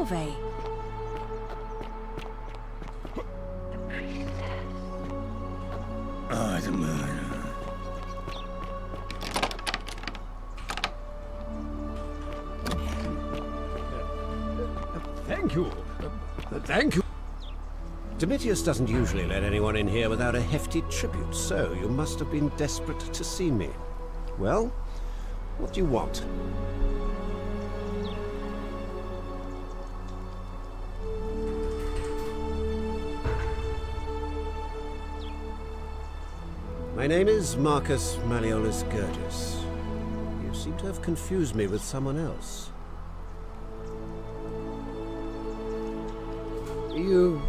Salve. Ah, the murder. Thank you. Thank you. Domitius doesn't usually let anyone in here without a hefty tribute, so you must have been desperate to see me. Well, what do you want? My name is Marcus Malleolus Gurgis. You seem to have confused me with someone else. You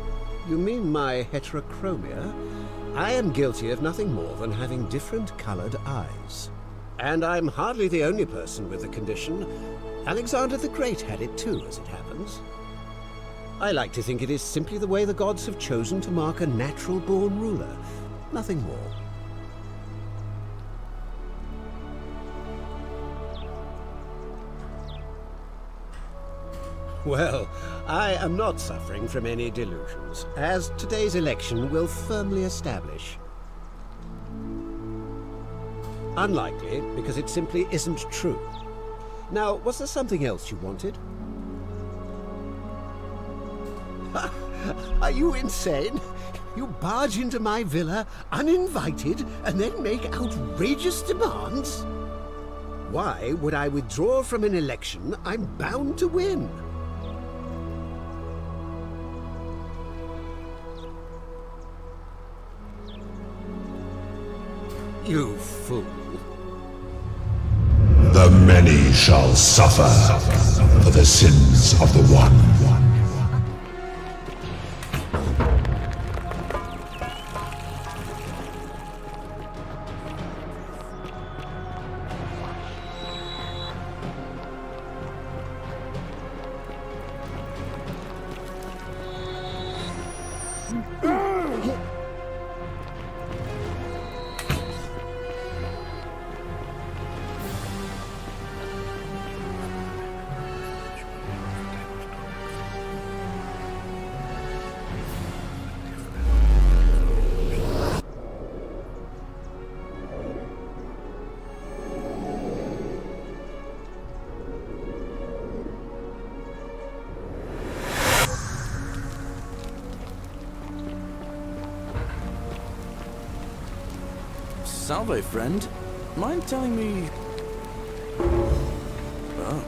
mean my heterochromia? I am guilty of nothing more than having different colored eyes. And I'm hardly the only person with the condition. Alexander the Great had it too, as it happens. I like to think it is simply the way the gods have chosen to mark a natural-born ruler. Nothing more. Well, I am not suffering from any delusions, as today's election will firmly establish. Unlikely, because it simply isn't true. Now, was there something else you wanted? Are you insane? You barge into my villa, uninvited, and then make outrageous demands? Why would I withdraw from an election I'm bound to win? You fool. The many shall suffer for the sins of the one. Salve, friend. Mind telling me... Oh.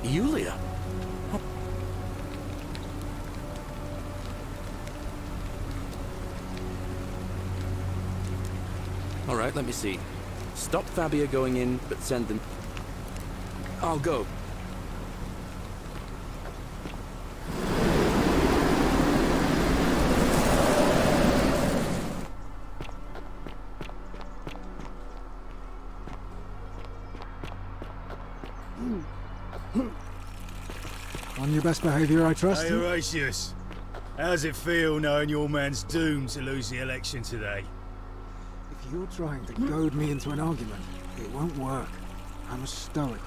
Yulia? Alright, let me see. Stop Fabia going in, but send them... I'll go. On your best behaviour, I trust. Hey, Horatius. How's it feel knowing your man's doomed to lose the election today? If you're trying to goad me into an argument, it won't work. I'm a stoic.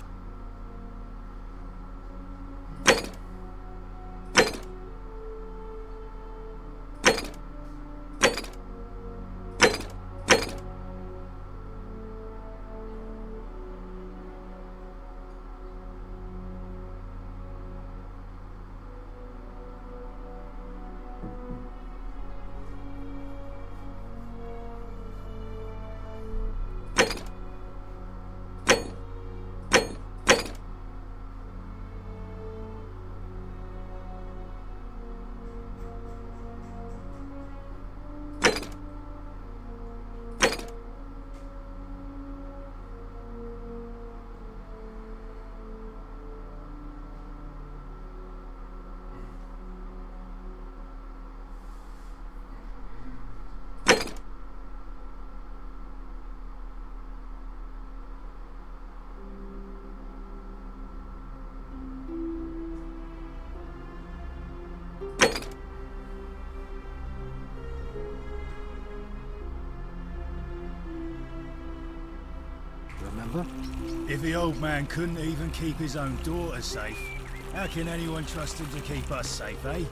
If the old man couldn't even keep his own daughter safe, how can anyone trust him to keep us safe, eh?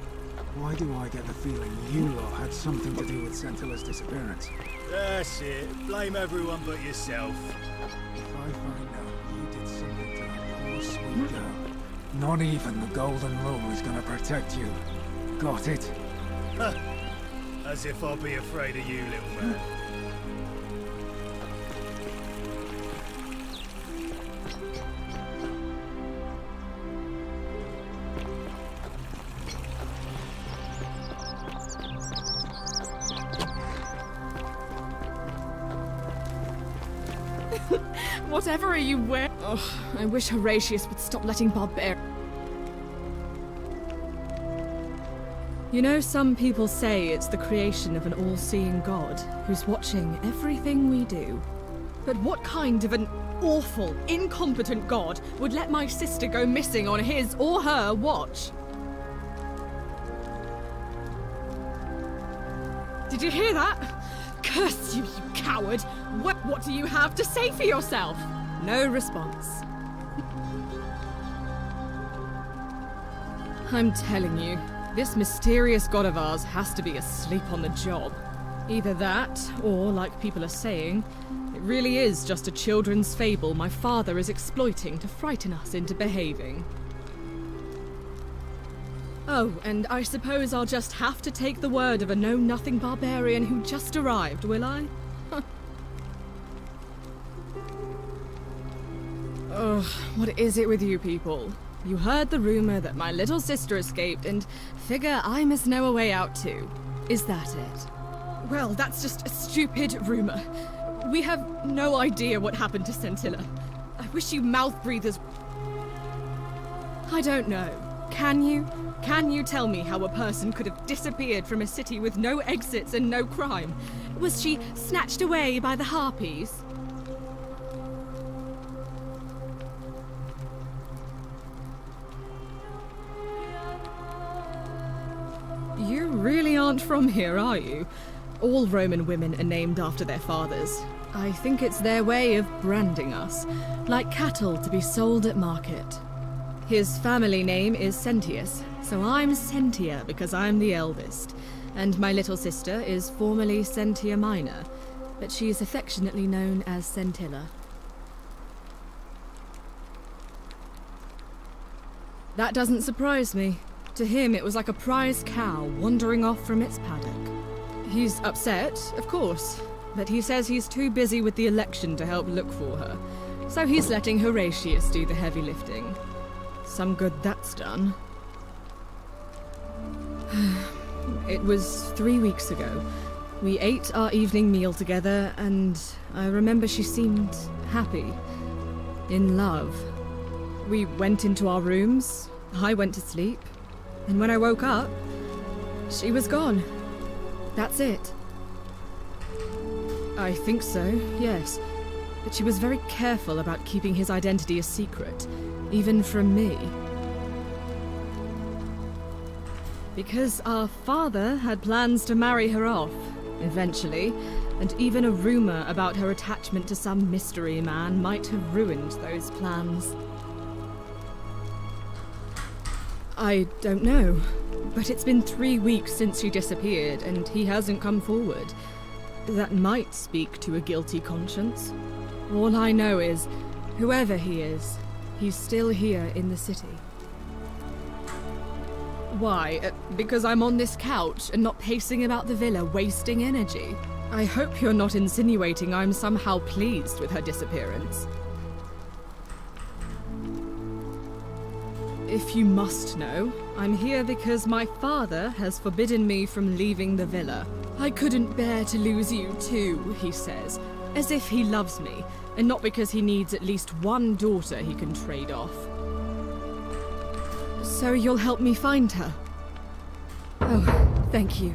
Why do I get the feeling you lot had something to do with Sentilla's disappearance? That's it. Blame everyone but yourself. If I find out you did something to that poor sweet girl, not even the Golden Rule is gonna protect you. Got it? As if I'll be afraid of you, little man. Whatever are you wearing? Oh, I wish Horatius would stop letting barbarians. You know, some people say it's the creation of an all-seeing god who's watching everything we do. But what kind of an awful, incompetent god would let my sister go missing on his or her watch? Did you hear that? Curse you, you coward! What do you have to say for yourself? No response. I'm telling you, this mysterious god of ours has to be asleep on the job. Either that, or, like people are saying, it really is just a children's fable my father is exploiting to frighten us into behaving. Oh, and I suppose I'll just have to take the word of a know-nothing barbarian who just arrived, will I? Ugh, what is it with you people? You heard the rumor that my little sister escaped and figure I must know a way out too. Is that it? Well, that's just a stupid rumor. We have no idea what happened to Sentilla. I wish you mouth breathers... I don't know. Can you? Can you tell me how a person could have disappeared from a city with no exits and no crime? Was she snatched away by the Harpies? You really aren't from here, are you? All Roman women are named after their fathers. I think it's their way of branding us, like cattle to be sold at market. His family name is Sentius, so I'm Sentia because I'm the eldest, and my little sister is formerly Sentia Minor, but she is affectionately known as Sentilla. That doesn't surprise me. To him, it was like a prize cow wandering off from its paddock. He's upset, of course, but he says he's too busy with the election to help look for her, so he's letting Horatius do the heavy lifting. Some good that's done. It was 3 weeks ago. We ate our evening meal together, and I remember she seemed happy. In love. We went into our rooms, I went to sleep, and when I woke up, she was gone. That's it. I think so, yes. But she was very careful about keeping his identity a secret, even from me. Because our father had plans to marry her off, eventually, and even a rumor about her attachment to some mystery man might have ruined those plans. I don't know, but it's been 3 weeks since she disappeared, and he hasn't come forward. That might speak to a guilty conscience. All I know is, whoever he is, he's still here in the city. Why? Because I'm on this couch and not pacing about the villa, wasting energy? I hope you're not insinuating I'm somehow pleased with her disappearance. If you must know, I'm here because my father has forbidden me from leaving the villa. I couldn't bear to lose you too, he says, as if he loves me, and not because he needs at least one daughter he can trade off. So you'll help me find her? Oh, thank you.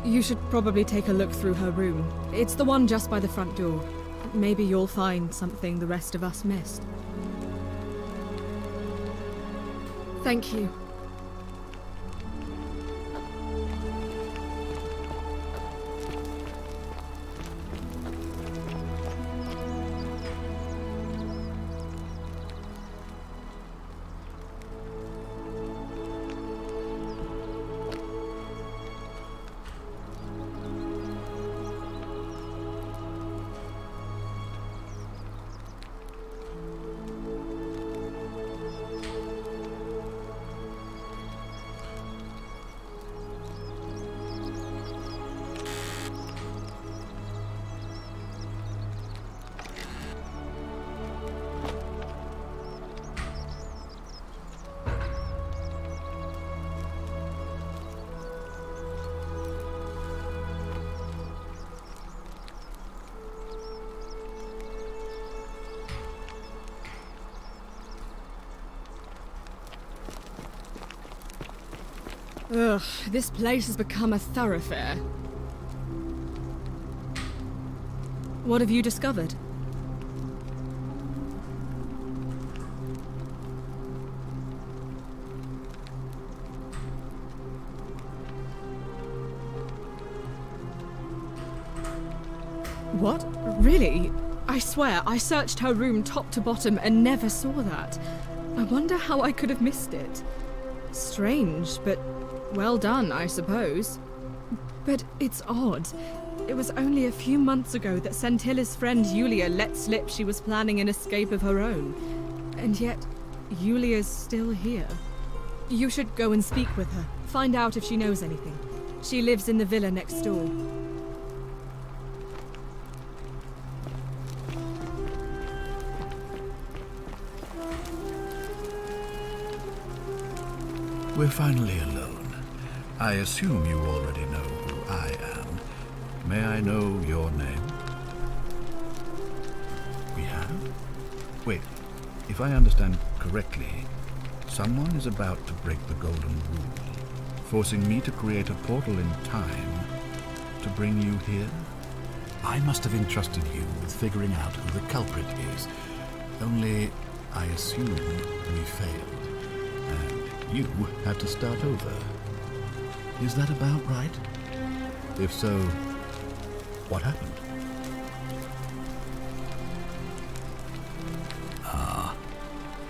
You should probably take a look through her room. It's the one just by the front door. Maybe you'll find something the rest of us missed. Thank you. Ugh, this place has become a thoroughfare. What have you discovered? What? Really? I swear, I searched her room top to bottom and never saw that. I wonder how I could have missed it. Strange, but well done, I suppose. But it's odd. It was only a few months ago that Sentilla's friend Yulia let slip she was planning an escape of her own. And yet, Yulia's still here. You should go and speak with her. Find out if she knows anything. She lives in the villa next door. We're finally alone. I assume you already know who I am. May I know your name? We have? Wait, if I understand correctly, someone is about to break the Golden Rule, forcing me to create a portal in time to bring you here? I must have entrusted you with figuring out who the culprit is. Only, I assume we failed. You had to start over. Is that about right? If so, what happened? Ah,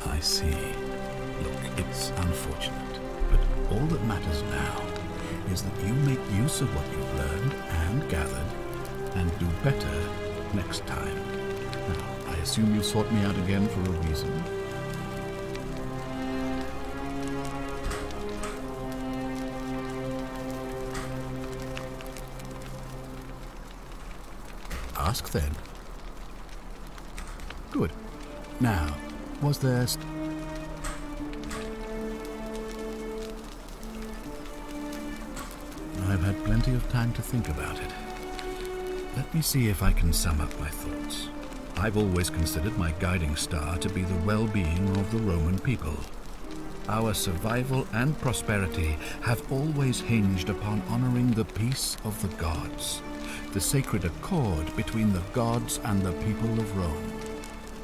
I see. Look, it's unfortunate, but all that matters now is that you make use of what you've learned and gathered and do better next time. Now, I assume you sought me out again for a reason. Ask then. Good. Now, was there... I've had plenty of time to think about it. Let me see if I can sum up my thoughts. I've always considered my guiding star to be the well-being of the Roman people. Our survival and prosperity have always hinged upon honoring the peace of the gods. The sacred accord between the gods and the people of Rome.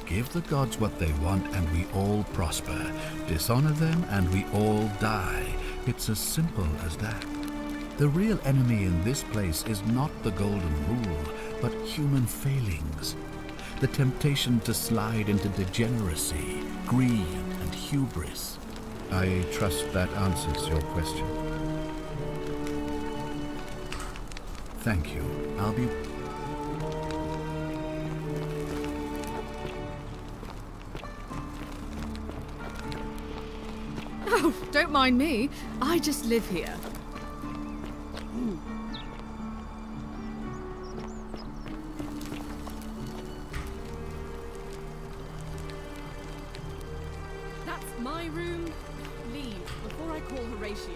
Give the gods what they want and we all prosper. Dishonor them and we all die. It's as simple as that. The real enemy in this place is not the Golden Rule, but human failings. The temptation to slide into degeneracy, greed, and hubris. I trust that answers your question. Thank you. I'll be... Oh, don't mind me. I just live here. That's my room. Leave before I call Horatius.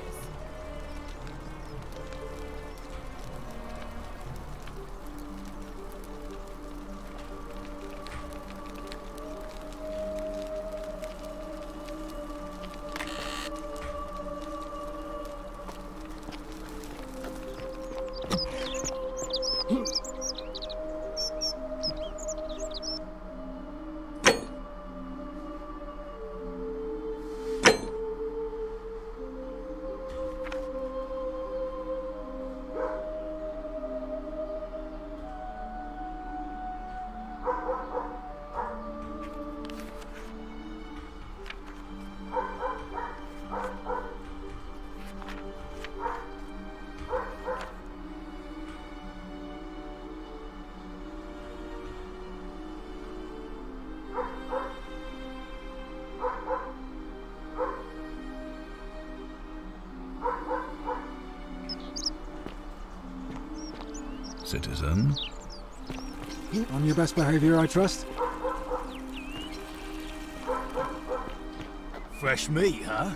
Citizen? On your best behavior, I trust? Fresh meat, huh?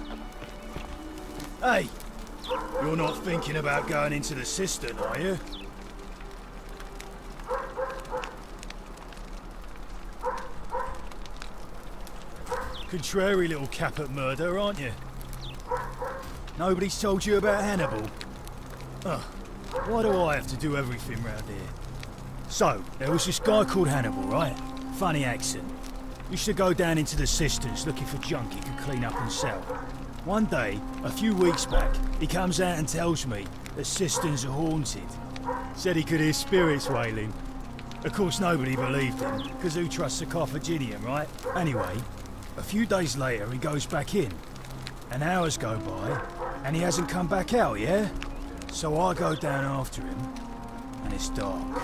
Hey, you're not thinking about going into the cistern, are you? Contrary little cap at murder, aren't you? Nobody's told you about Hannibal? Ugh, why do I have to do everything round here? So, there was this guy called Hannibal, right? Funny accent. Used to go down into the cisterns looking for junk he could clean up and sell. One day, a few weeks back, he comes out and tells me the cisterns are haunted. Said he could hear spirits wailing. Of course, nobody believed him, because who trusts a Carthaginian, right? Anyway, a few days later, he goes back in. And hours go by, and he hasn't come back out, yeah? So I go down after him, and it's dark.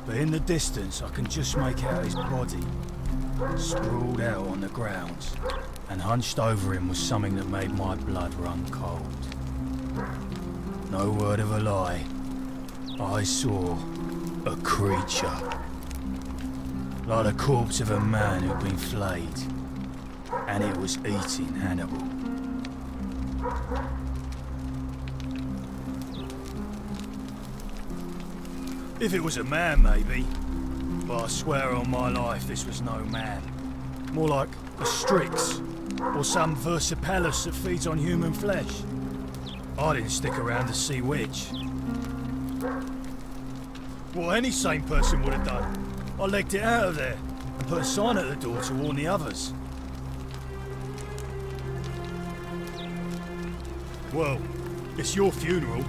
But in the distance, I can just make out his body, sprawled out on the ground. And hunched over him was something that made my blood run cold. No word of a lie. I saw a creature. Like the corpse of a man who'd been flayed. And it was eating Hannibal. If it was a man, maybe. But I swear on my life this was no man. More like a Strix. Or some Versipelus that feeds on human flesh. I didn't stick around to see which. Well, any sane person would have done. I legged it out of there and put a sign at the door to warn the others. Well, it's your funeral.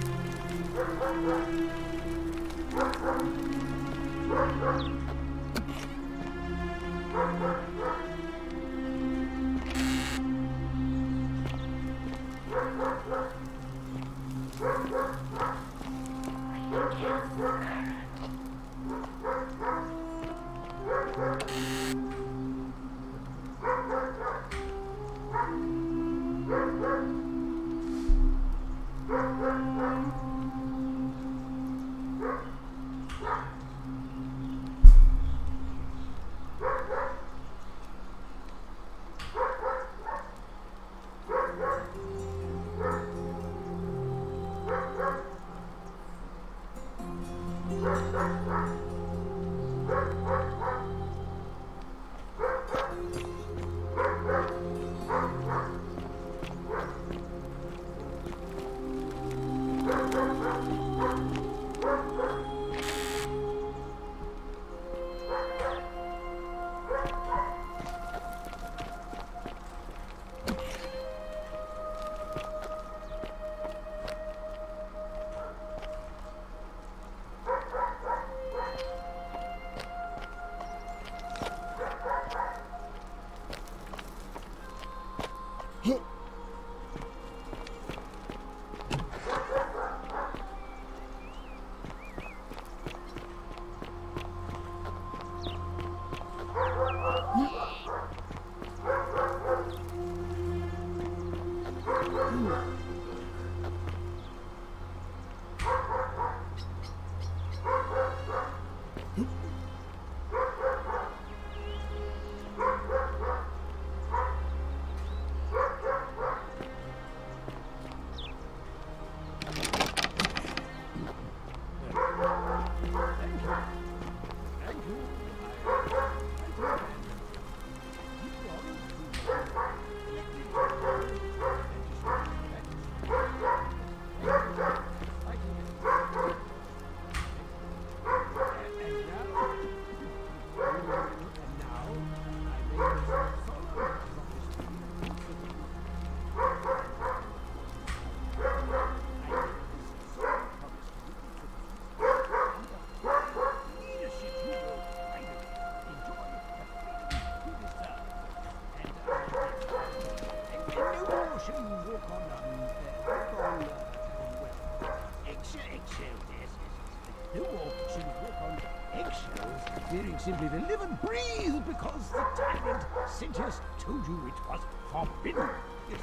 Fearing simply to live and breathe because the tyrant Sintius told you it was forbidden. Yes,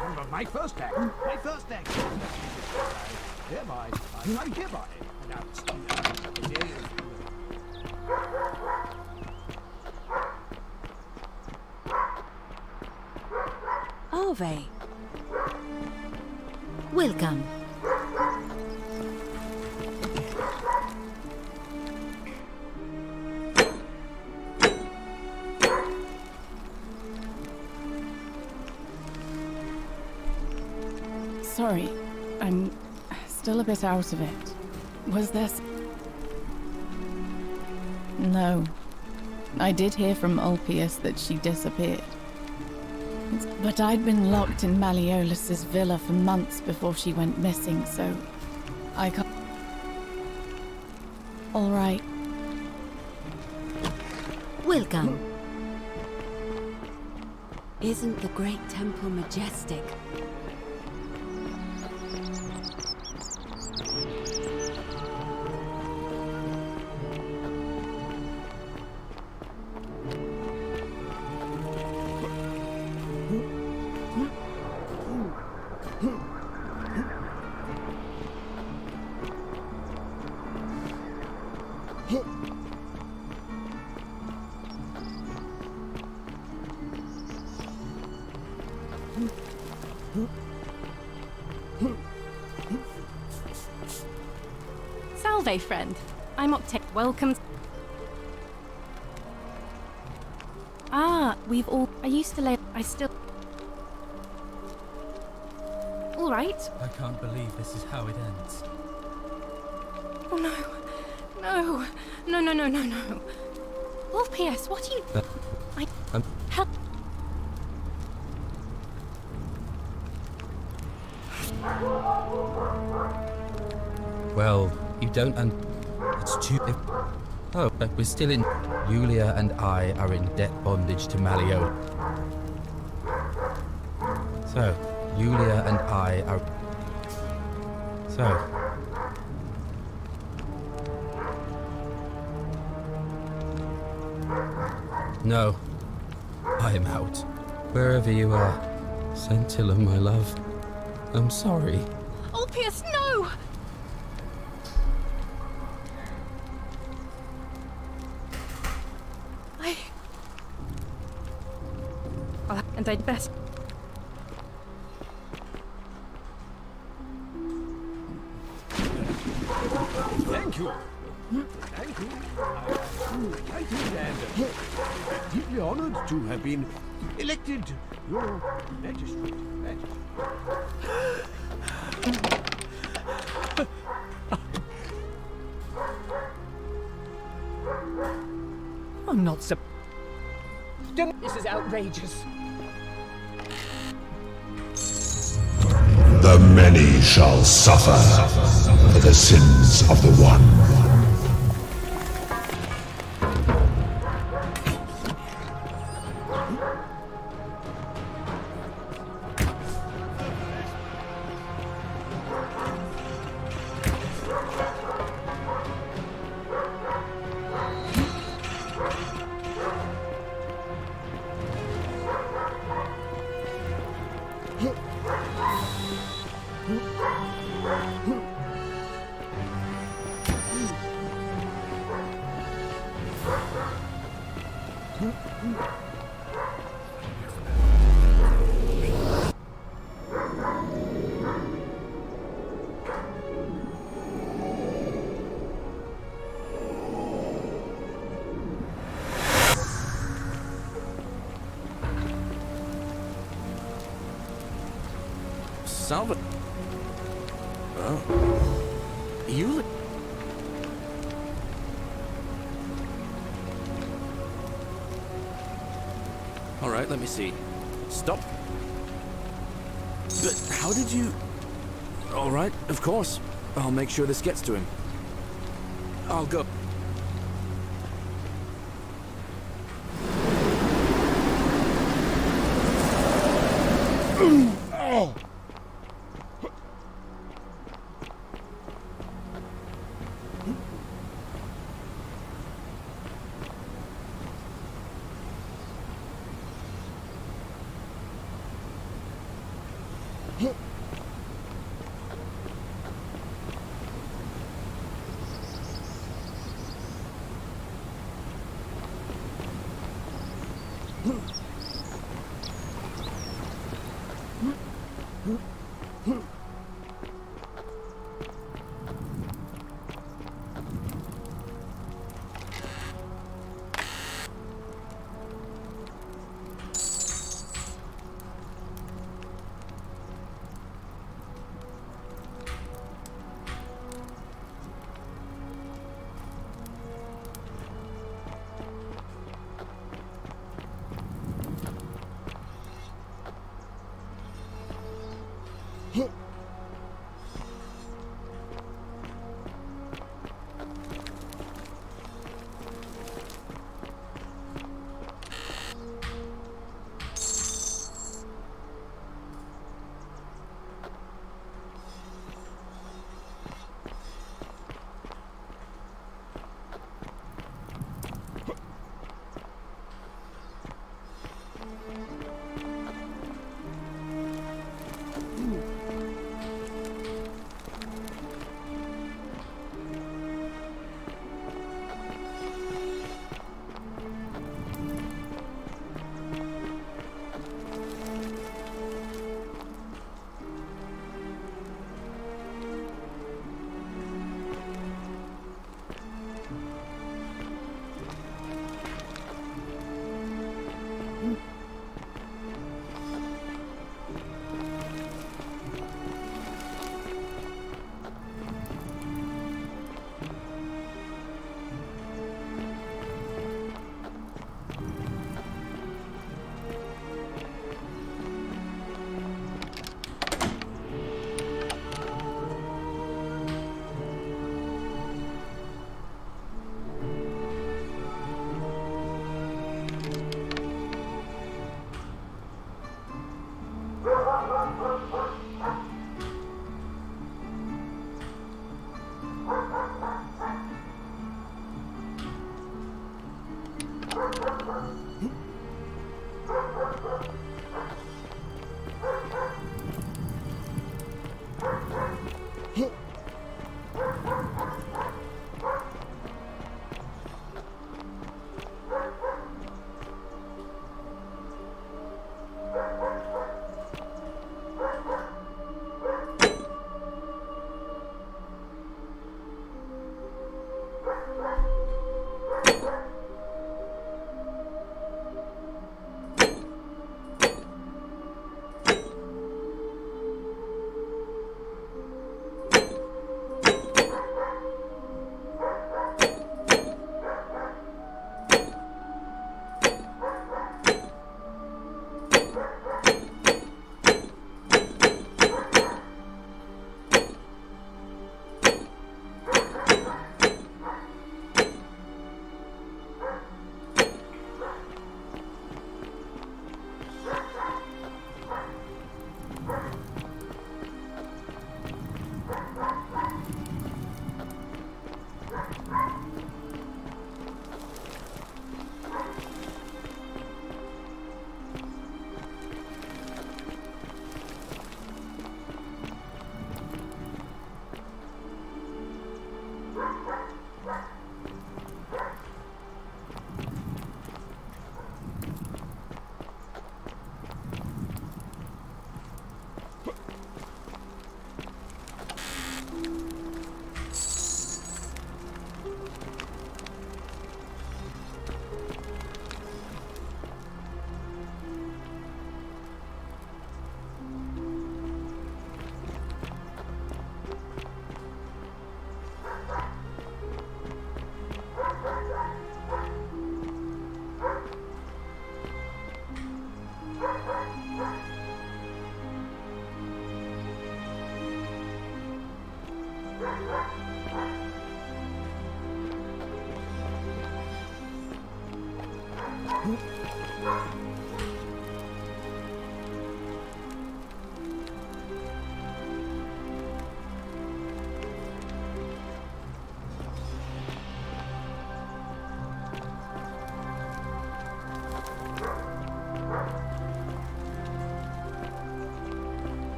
remember my first act. My first act. Thereby, I hereby announce the day Ove. Welcome. sorry. I'm still a bit out of it. Was there... No. I did hear from Ulpius that she disappeared. But I'd been locked in Malleolus's villa for months before she went missing, so... I can't... All right. Welcome. Isn't the great temple majestic? Salve, friend. I'm Octave. Welcome. Ah, we've all... I used to lay... I still... All right. I can't believe this is how it ends. Oh, no. No. No, no, no, no, no. Ulpius, what are you... Help... Well, you don't it's too... Oh, but we're still in... Yulia and I are in debt bondage to Malleolus. So, Yulia and I are... So... No. I am out. Wherever you are, Scintilla, my love. I'm sorry. Ulpius, no! And I'd best... Thank you. Thank you. Thank you, and deeply honored to have been elected your magistrate. I'm not so... This is outrageous. The many shall suffer for the sins of the one. Salva... Oh. You... All right, let me see. Stop. But how did you... All right, of course. I'll make sure this gets to him. I'll go.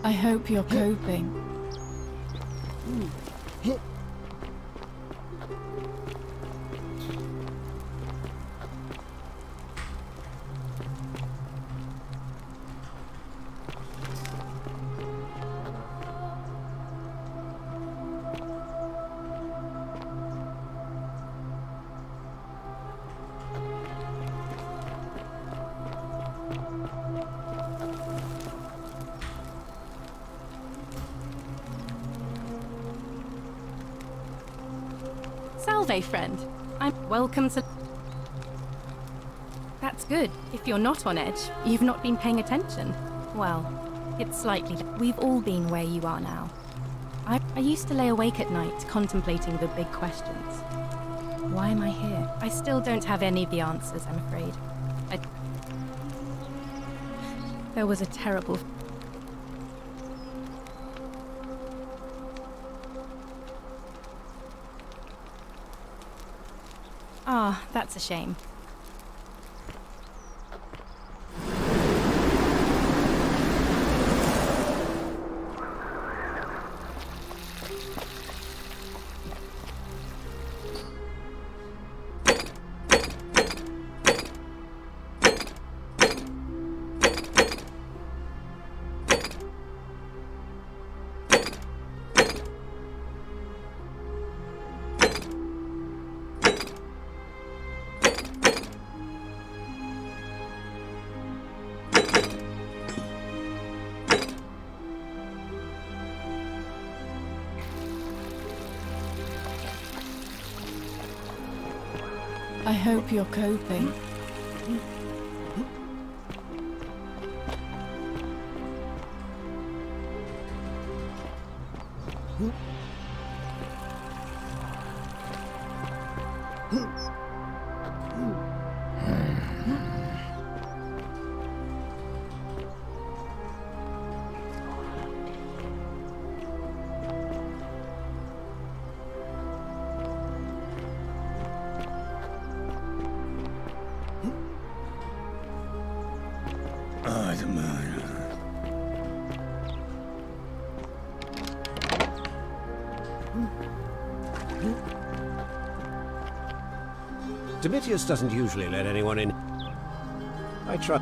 I hope you're coping. Salve, friend. I'm welcome to... That's good. If you're not on edge, you've not been paying attention. Well, it's slightly... We've all been where you are now. I used to lay awake at night contemplating the big questions. Why am I here? I still don't have any of the answers, I'm afraid. There was a terrible... Ah, that's a shame. I hope you're coping. Domitius doesn't usually let anyone in. I try.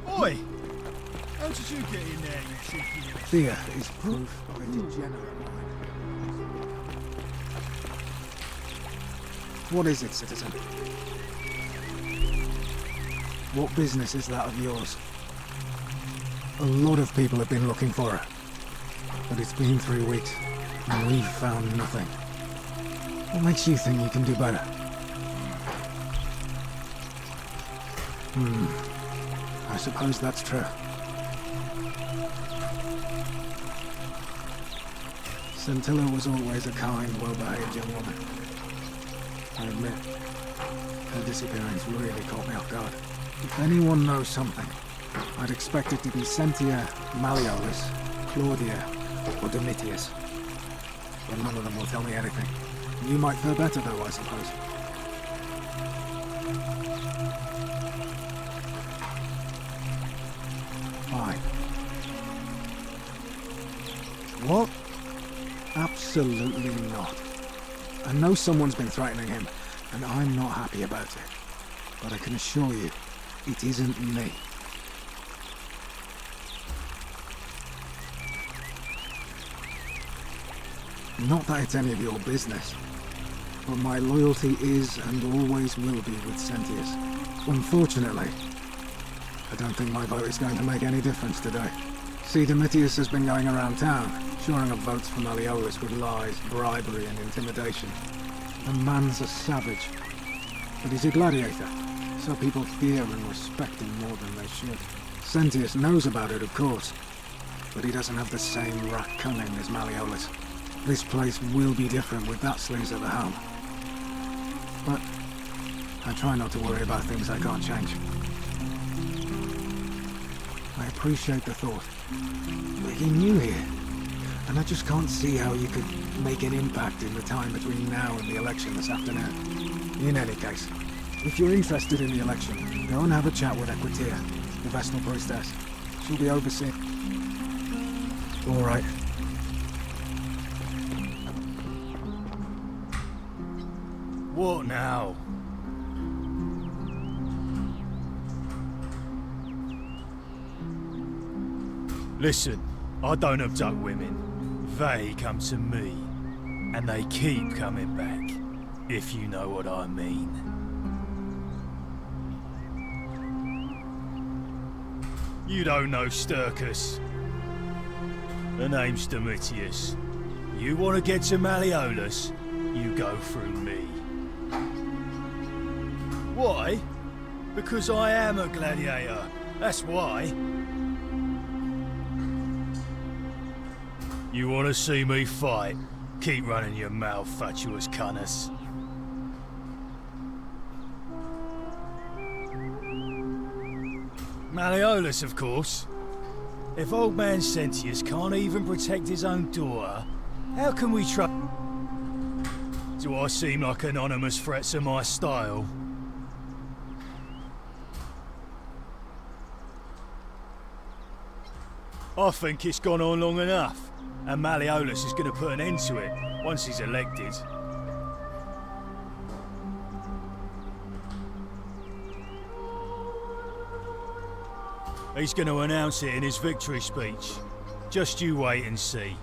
Oi! How did you get in there, you cheeky little... Fear is proof of a degenerate mind. What is it, citizen? What business is that of yours? A lot of people have been looking for her. But it's been 3 weeks, and we've found nothing. What makes you think you can do better? I suppose that's true. Scintilla was always a kind, well-behaved young woman. I admit, her disappearance really caught me off guard. If anyone knows something, I'd expect it to be Sentia, Malleolus, Claudia, or Domitius. But none of them will tell me anything. You might fare better though, I suppose. Fine. What? Absolutely not. I know someone's been threatening him, and I'm not happy about it. But I can assure you, it isn't me. Not that it's any of your business, but my loyalty is and always will be with Sentius. Unfortunately, I don't think my vote is going to make any difference today. See, Domitius has been going around town, shoring up votes for Malleolus with lies, bribery and intimidation. The man's a savage, but he's a gladiator, so people fear and respect him more than they should. Sentius knows about it, of course, but he doesn't have the same rat cunning as Malleolus. This place will be different with that sleaze at the helm. But I try not to worry about things I can't change. I appreciate the thought. But you're new here, and I just can't see how you could make an impact in the time between now and the election this afternoon. In any case, if you're interested in the election, go and have a chat with Equitia, the Vestal Priestess. She'll be overseeing. All right. What now? Listen, I don't abduct women. They come to me. And they keep coming back, if you know what I mean. You don't know Sturkus. The name's Domitius. You want to get to Malleolus, you go through me. Why? Because I am a gladiator. That's why. You want to see me fight? Keep running your mouth, fatuous cunners. Malleolus, of course. If old man Sentius can't even protect his own daughter, how can we trust? Do I seem like anonymous threats in my style? I think it's gone on long enough, and Malleolus is going to put an end to it once he's elected. He's going to announce it in his victory speech. Just you wait and see.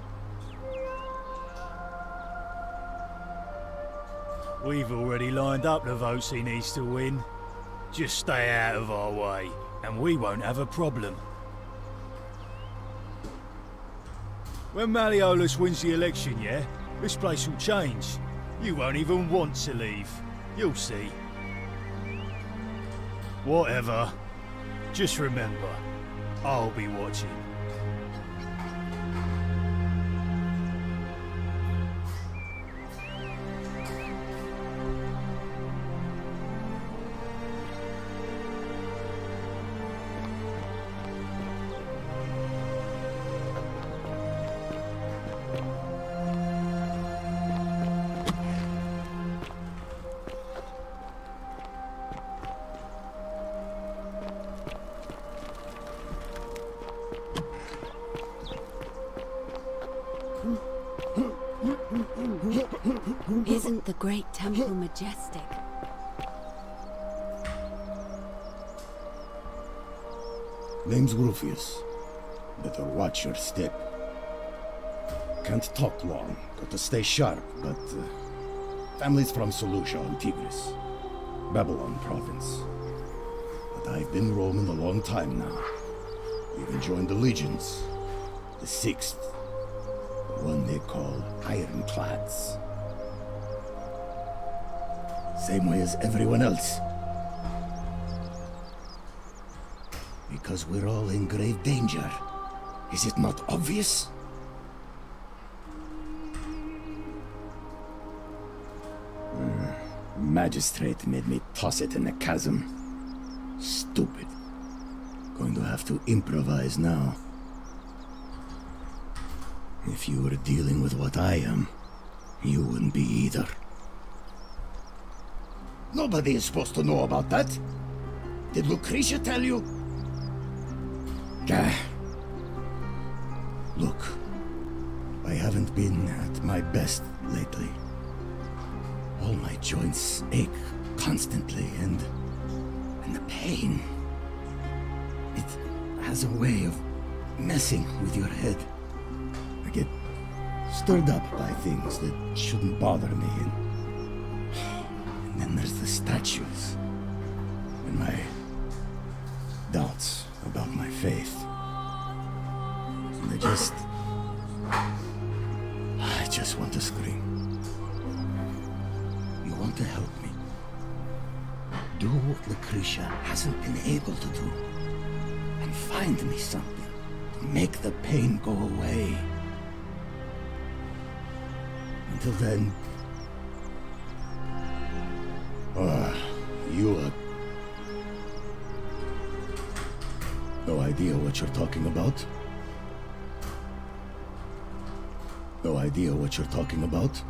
We've already lined up the votes he needs to win. Just stay out of our way, and we won't have a problem. When Malleolus wins the election, yeah, this place will change. You won't even want to leave. You'll see. Whatever. Just remember, I'll be watching. Isn't the great temple majestic? Name's Rufius. Better watch your step. Can't talk long, got to stay sharp, but... family's from Seleucia on Tigris, Babylon province. But I've been roaming a long time now. Even joined the legions. The 6th. The one they call Ironclads. Same way as everyone else. Because we're all in grave danger. Is it not obvious? Magistrate made me toss it in the chasm. Stupid. Going to have to improvise now. If you were dealing with what I am, you wouldn't be either. Nobody is supposed to know about that. Did Lucretia tell you? Look, I haven't been at my best lately. All my joints ache constantly, and the pain. It has a way of messing with your head. I get stirred up by things that shouldn't bother me, and then there's the statues, and my doubts about my faith. And I just want to scream. You want to help me? Do what Lucretia hasn't been able to do, and find me something to make the pain go away. Until then, you no idea what you're talking about? No idea what you're talking about?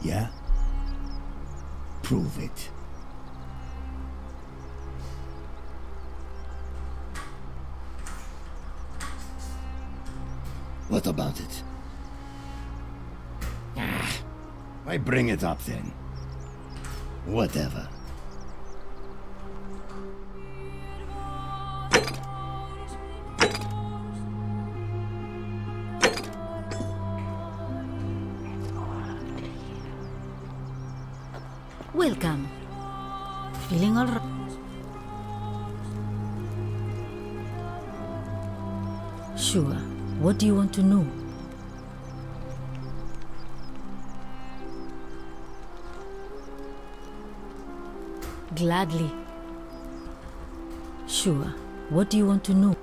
Yeah? Prove it. What about it? Why bring it up then? Whatever. Welcome. Feeling all right? Sure. What do you want to know? Gladly. Sure. What do you want to know?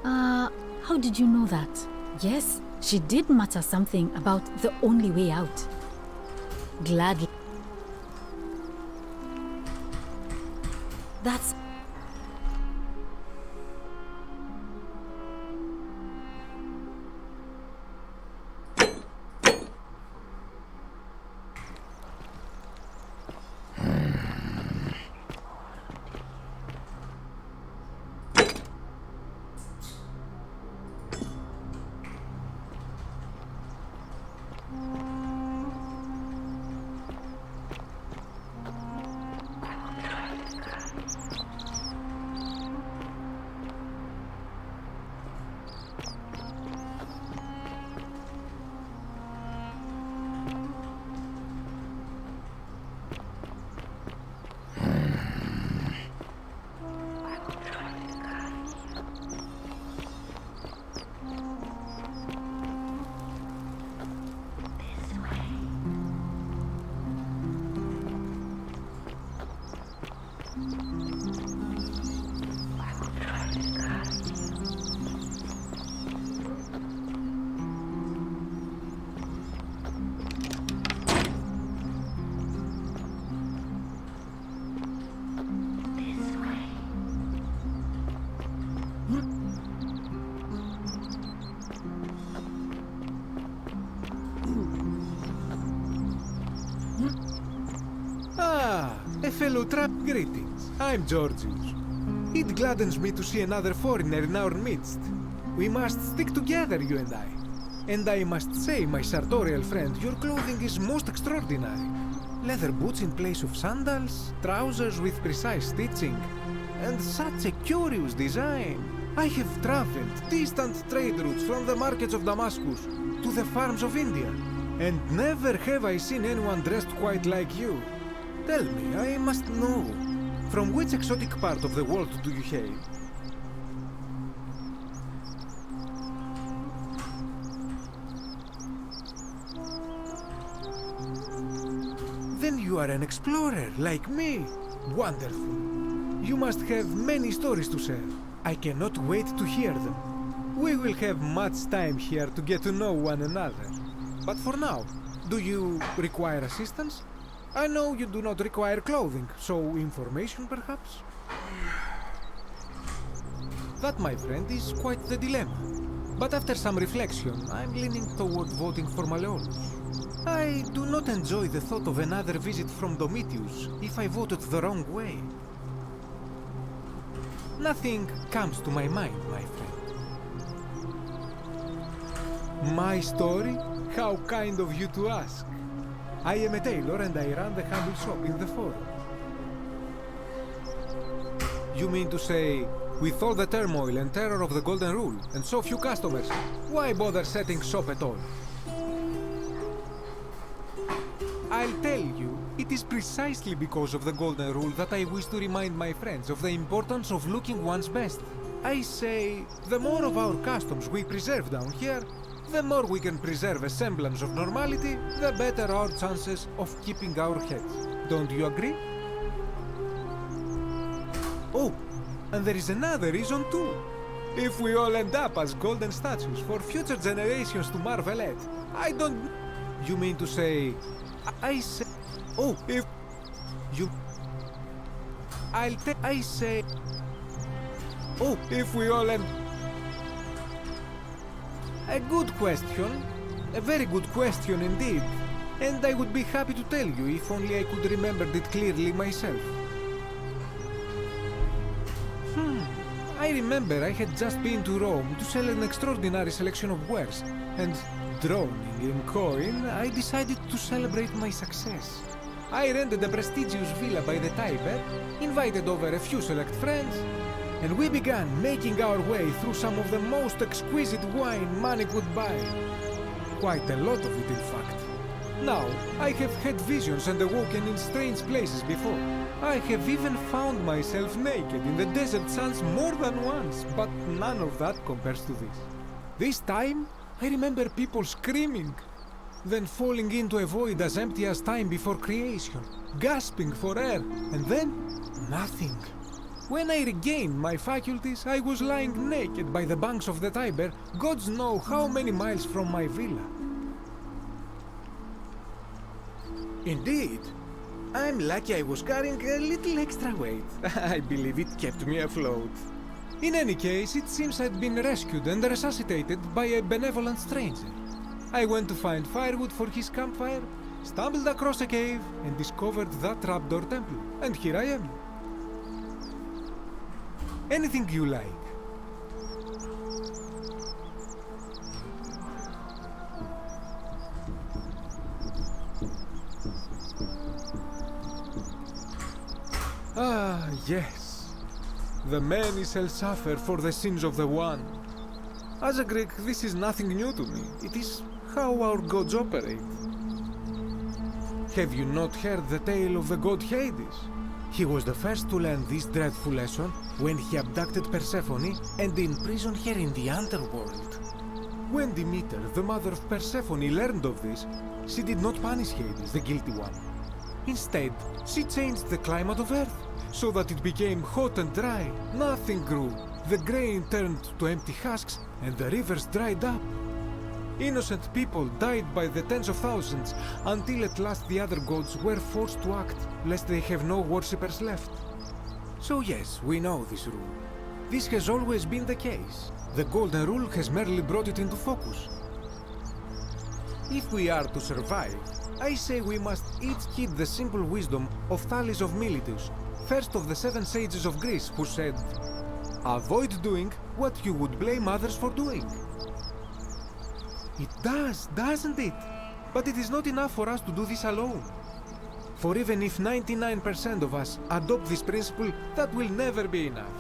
How did you know that? Yes, she did mutter something about the only way out. Gladly. That's... A fellow greetings. I'm Georgius. It gladdens me to see another foreigner in our midst. We must stick together, you and I. And I must say, my sartorial friend, your clothing is most extraordinary. Leather boots in place of sandals, trousers with precise stitching, and such a curious design. I have traveled distant trade routes from the markets of Damascus to the farms of India, and never have I seen anyone dressed quite like you. Tell me, I must know, from which exotic part of the world do you hail? Then you are an explorer, like me. Wonderful. You must have many stories to share. I cannot wait to hear them. We will have much time here to get to know one another. But for now, do you require assistance? I know you do not require clothing, so information perhaps? That, my friend, is quite the dilemma. But after some reflection, I'm leaning toward voting for Malleolus. I do not enjoy the thought of another visit from Domitius if I voted the wrong way. Nothing comes to my mind, my friend. My story? How kind of you to ask. I am a tailor and I run the humble shop in the forum. You mean to say, with all the turmoil and terror of the Golden Rule and so few customers, why bother setting shop at all? I'll tell you, it is precisely because of the Golden Rule that I wish to remind my friends of the importance of looking one's best. I say, the more of our customs we preserve down here, the more we can preserve a semblance of normality, the better our chances of keeping our heads. Don't you agree? Oh, and there is another reason too. If we all end up as golden statues for future generations to marvel at, I don't... You mean to say... I say... Oh, if... You... I say... Oh, if we all end... A good question. A very good question indeed. And I would be happy to tell you if only I could remember it clearly myself. I remember I had just been to Rome to sell an extraordinary selection of wares, and drowning in coin, I decided to celebrate my success. I rented a prestigious villa by the Tiber, invited over a few select friends, and we began making our way through some of the most exquisite wine money could buy. Quite a lot of it, in fact. Now, I have had visions and awoken in strange places before. I have even found myself naked in the desert sands more than once, but none of that compares to this. This time, I remember people screaming, then falling into a void as empty as time before creation, gasping for air, and then nothing. When I regained my faculties, I was lying naked by the banks of the Tiber, gods know how many miles from my villa. Indeed. I'm lucky I was carrying a little extra weight. I believe it kept me afloat. In any case, it seems I'd been rescued and resuscitated by a benevolent stranger. I went to find firewood for his campfire, stumbled across a cave, and discovered that trapdoor temple. And here I am. Anything you like. Ah, yes. The many shall suffer for the sins of the one. As a Greek, this is nothing new to me. It is how our gods operate. Have you not heard the tale of the god Hades? He was the first to learn this dreadful lesson when he abducted Persephone and imprisoned her in the underworld. When Demeter, the mother of Persephone, learned of this, she did not punish Hades, the guilty one. Instead, she changed the climate of Earth so that it became hot and dry. Nothing grew. The grain turned to empty husks, and the rivers dried up. Innocent people died by the tens of thousands, until at last the other gods were forced to act, lest they have no worshippers left. So yes, we know this rule. This has always been the case. The Golden Rule has merely brought it into focus. If we are to survive, I say we must each heed the simple wisdom of Thales of Miletus, first of the 7 sages of Greece, who said, "Avoid doing what you would blame others for doing." It does, doesn't it? But it is not enough for us to do this alone. For even if 99% of us adopt this principle, that will never be enough.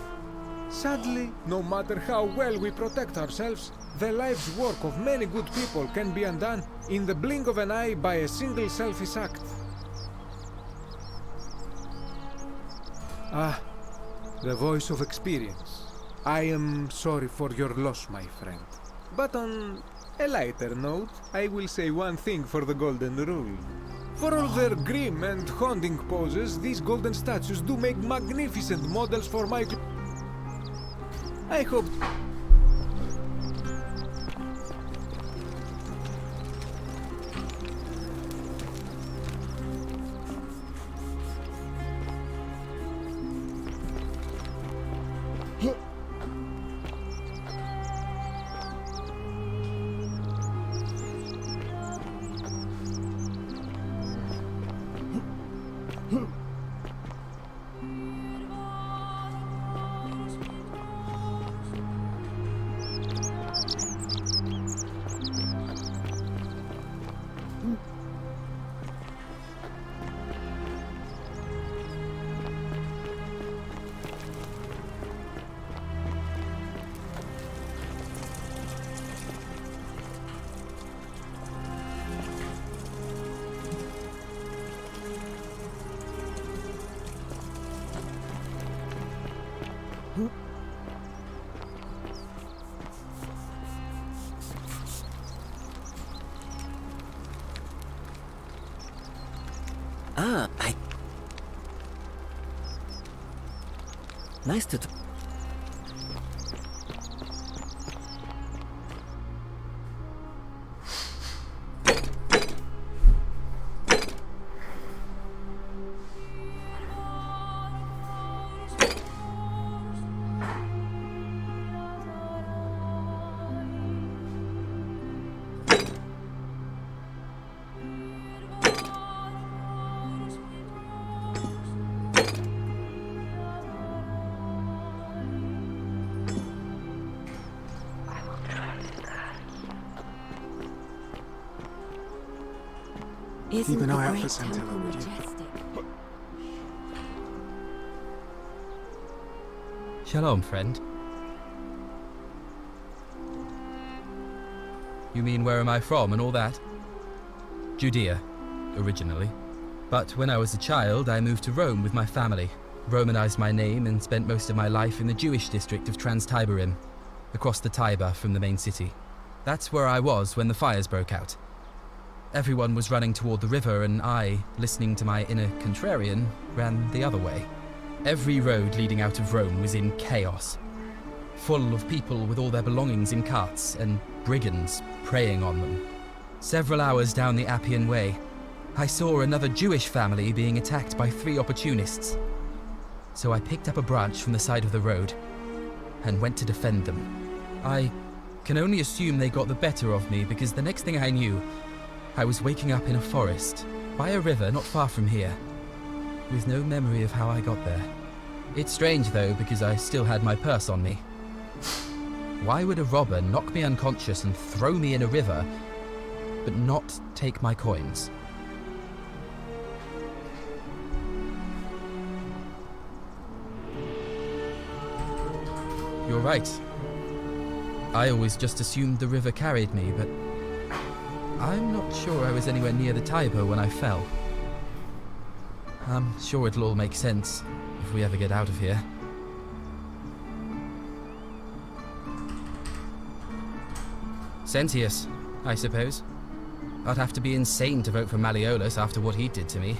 Sadly, no matter how well we protect ourselves, the life's work of many good people can be undone in the blink of an eye by a single selfish act. Ah, the voice of experience. I am sorry for your loss, my friend. But on a lighter note, I will say one thing for the Golden Rule. For all their grim and haunting poses, these golden statues do make magnificent models for my... I hope... Nice to Keep an eye out for Scintilla, would you? Shalom, friend. You mean where am I from and all that? Judea, originally. But when I was a child, I moved to Rome with my family, Romanized my name and spent most of my life in the Jewish district of Trans-Tiberim, across the Tiber from the main city. That's where I was when the fires broke out. Everyone was running toward the river and I, listening to my inner contrarian, ran the other way. Every road leading out of Rome was in chaos, full of people with all their belongings in carts and brigands preying on them. Several hours down the Appian Way, I saw another Jewish family being attacked by 3 opportunists. So I picked up a branch from the side of the road and went to defend them. I can only assume they got the better of me because the next thing I knew, I was waking up in a forest, by a river not far from here, with no memory of how I got there. It's strange though, because I still had my purse on me. Why would a robber knock me unconscious and throw me in a river, but not take my coins? You're right. I always just assumed the river carried me, but I'm not sure I was anywhere near the Tiber when I fell. I'm sure it'll all make sense if we ever get out of here. Sentius, I suppose. I'd have to be insane to vote for Malleolus after what he did to me.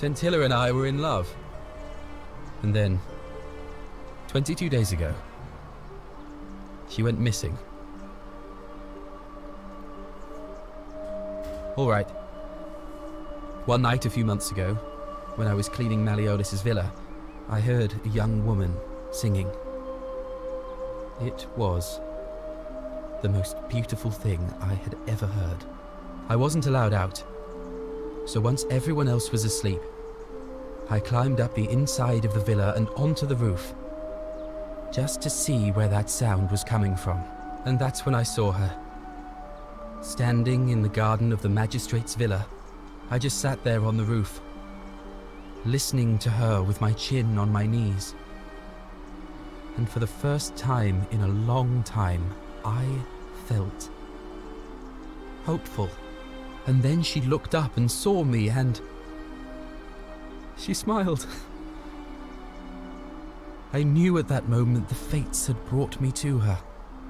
Scintilla and I were in love. And then, 22 days ago, she went missing. All right. One night a few months ago, when I was cleaning Malleolus's villa, I heard a young woman singing. It was the most beautiful thing I had ever heard. I wasn't allowed out, so once everyone else was asleep, I climbed up the inside of the villa and onto the roof, just to see where that sound was coming from. And that's when I saw her. Standing in the garden of the magistrate's villa, I just sat there on the roof, listening to her with my chin on my knees. And for the first time in a long time, I felt hopeful. And then she looked up and saw me, and she smiled. I knew at that moment the fates had brought me to her,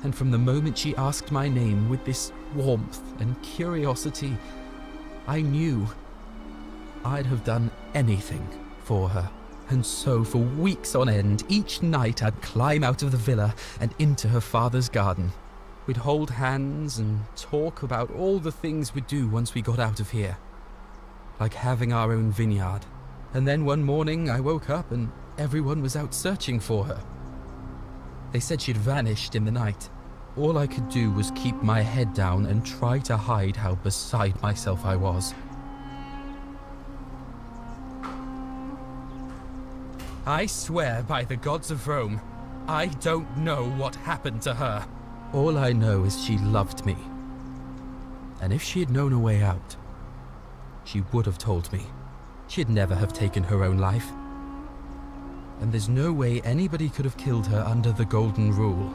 and from the moment she asked my name with this warmth and curiosity, I knew I'd have done anything for her. And so for weeks on end, each night I'd climb out of the villa and into her father's garden. We'd hold hands and talk about all the things we'd do once we got out of here, like having our own vineyard. And then one morning I woke up and everyone was out searching for her. They said she'd vanished in the night. All I could do was keep my head down and try to hide how beside myself I was. I swear by the gods of Rome, I don't know what happened to her. All I know is she loved me. And if she had known a way out, she would have told me. She'd never have taken her own life. And there's no way anybody could have killed her under the Golden Rule.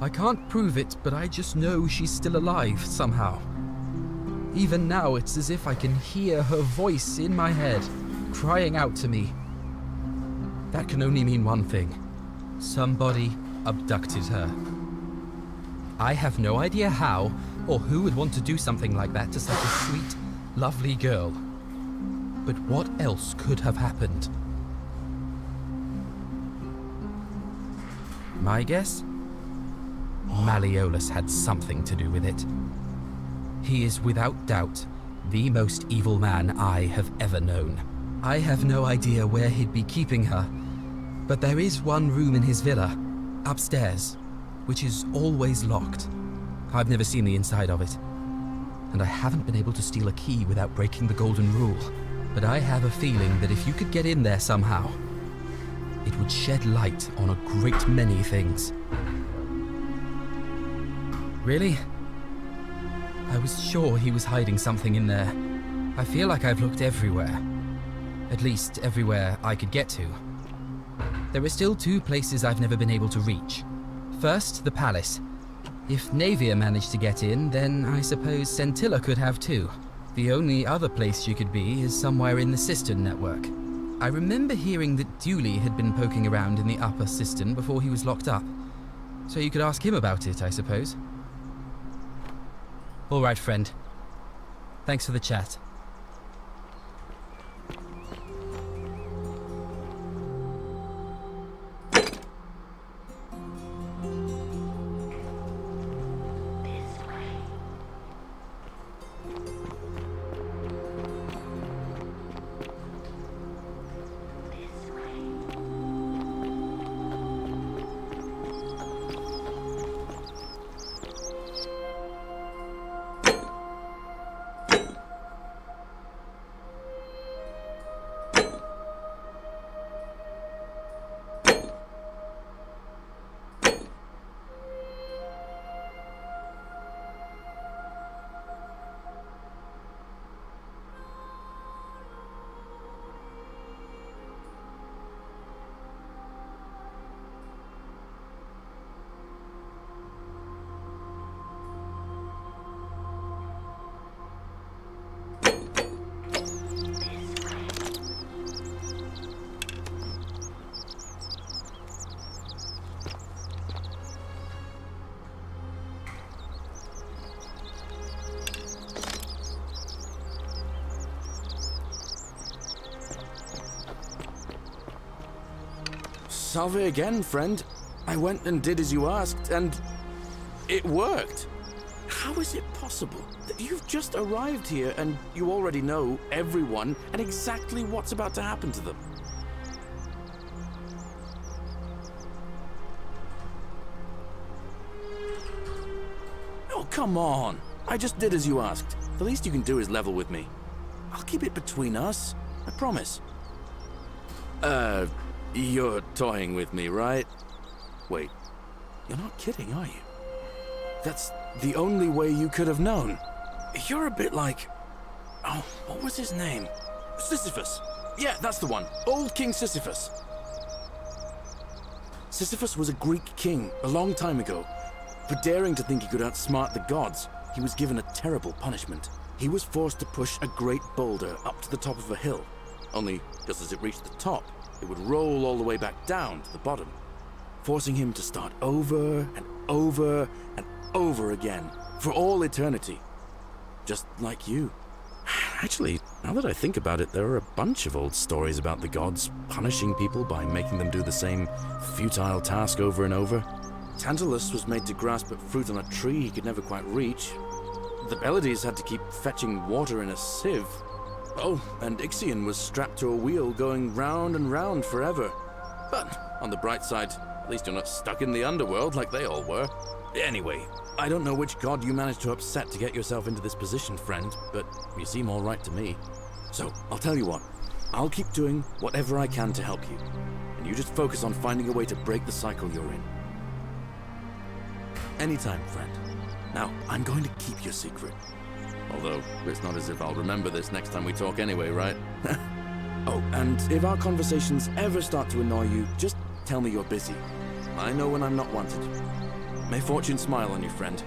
I can't prove it, but I just know she's still alive somehow. Even now, it's as if I can hear her voice in my head, crying out to me. That can only mean one thing. Somebody abducted her. I have no idea how, or who would want to do something like that to such a sweet, lovely girl. But what else could have happened? My guess? Malleolus had something to do with it. He is without doubt the most evil man I have ever known. I have no idea where he'd be keeping her, but there is one room in his villa, upstairs, which is always locked. I've never seen the inside of it, and I haven't been able to steal a key without breaking the Golden Rule. But I have a feeling that if you could get in there somehow, it would shed light on a great many things. Really? I was sure he was hiding something in there. I feel like I've looked everywhere. At least everywhere I could get to. There are still two places I've never been able to reach. First, the palace. If Navia managed to get in, then I suppose Scintilla could have too. The only other place she could be is somewhere in the cistern network. I remember hearing that Dooley had been poking around in the upper cistern before he was locked up. So you could ask him about it, I suppose. All right, friend. Thanks for the chat. salve again, friend. I went and did as you asked, and it worked. How is it possible that you've just arrived here and you already know everyone and exactly what's about to happen to them? Oh, come on. I just did as you asked. The least you can do is level with me. I'll keep it between us. I promise. You're toying with me, right? Wait, you're not kidding, are you? That's the only way you could have known. You're a bit like... Oh, what was his name? Sisyphus. Yeah, that's the one. Old King Sisyphus. Sisyphus was a Greek king a long time ago. For daring to think he could outsmart the gods, he was given a terrible punishment. He was forced to push a great boulder up to the top of a hill. Only, just as it reached the top, it would roll all the way back down to the bottom, forcing him to start over and over and over again, for all eternity. Just like you. Actually, now that I think about it, there are a bunch of old stories about the gods punishing people by making them do the same futile task over and over. Tantalus was made to grasp at fruit on a tree he could never quite reach. The Pleiades had to keep fetching water in a sieve. Oh, and Ixion was strapped to a wheel going round and round forever. But on the bright side, at least you're not stuck in the underworld like they all were. Anyway, I don't know which god you managed to upset to get yourself into this position, friend, but you seem all right to me. So, I'll tell you what. I'll keep doing whatever I can to help you. And you just focus on finding a way to break the cycle you're in. Anytime, friend. Now, I'm going to keep your secret. Although, it's not as if I'll remember this next time we talk anyway, right? Oh, and if our conversations ever start to annoy you, just tell me you're busy. I know when I'm not wanted. May fortune smile on you, friend.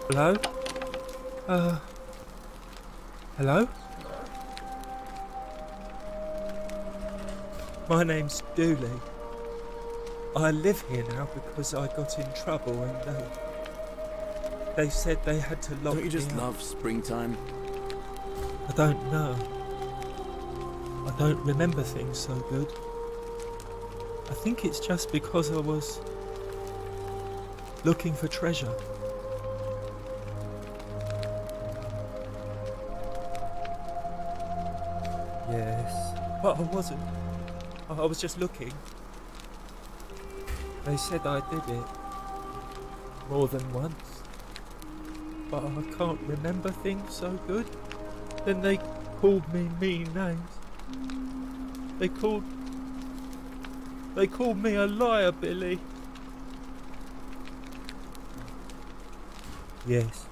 Hello? Hello? My name's Dooley. I live here now because I got in trouble and they said they had to lock me up. Don't you just love springtime? I don't know. I don't remember things so good. I think it's just because I was looking for treasure. Yes, but I wasn't. I was just looking. They said I did it more than once, but I can't remember things so good. Then they called me mean names. They called me a liar, Billy. Yes.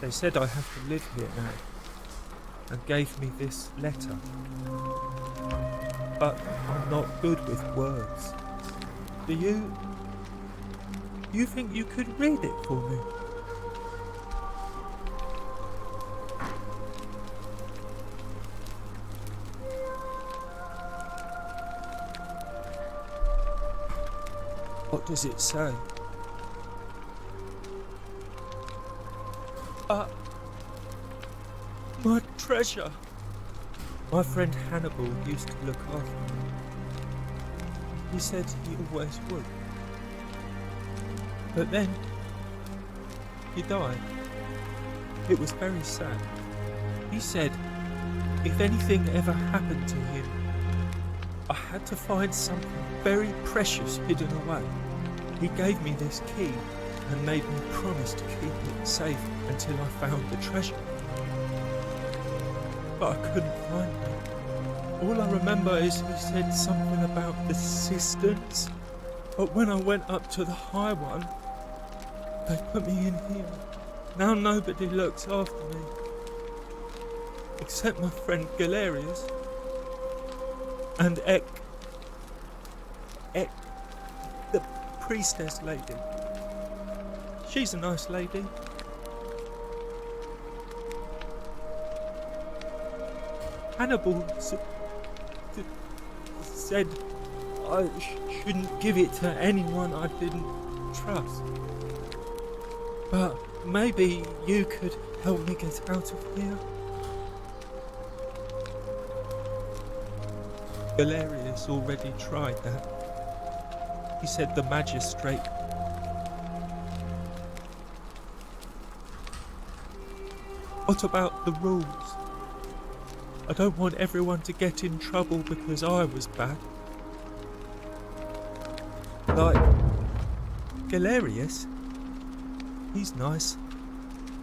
They said I have to live here now, and gave me this letter. But I'm not good with words. Do you think you could read it for me? What does it say? My treasure. My friend Hannibal used to look after me. He said he always would. But then, he died. It was very sad. He said, if anything ever happened to him, I had to find something very precious hidden away. He gave me this key and made me promise to keep it safe until I found the treasure. But I couldn't find it. All I remember is he said something about the cisterns, but when I went up to the high one, they put me in here. Now nobody looks after me, except my friend Galerius and Ek, the priestess lady. She's a nice lady, Hannibal said I shouldn't give it to anyone I didn't trust. But maybe you could help me get out of here. Galerius already tried that. He said the magistrate. What about the rules? I don't want everyone to get in trouble because I was bad. Like Galerius? He's nice.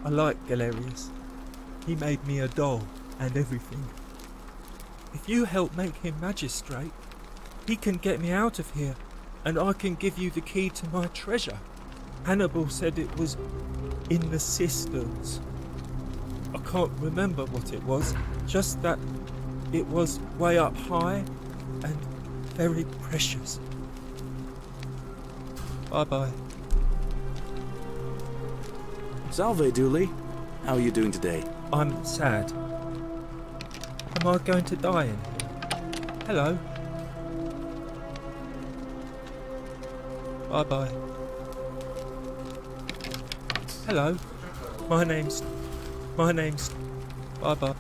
I like Galerius. He made me a doll and everything. If you help make him magistrate, he can get me out of here, and I can give you the key to my treasure. Hannibal said it was in the cisterns. I can't remember what it was, just that it was way up high and very precious. Bye-bye. Salve, Dooley. How are you doing today? I'm sad. Am I going to die in here? Hello. Bye-bye. Hello. My name's... Bye-bye.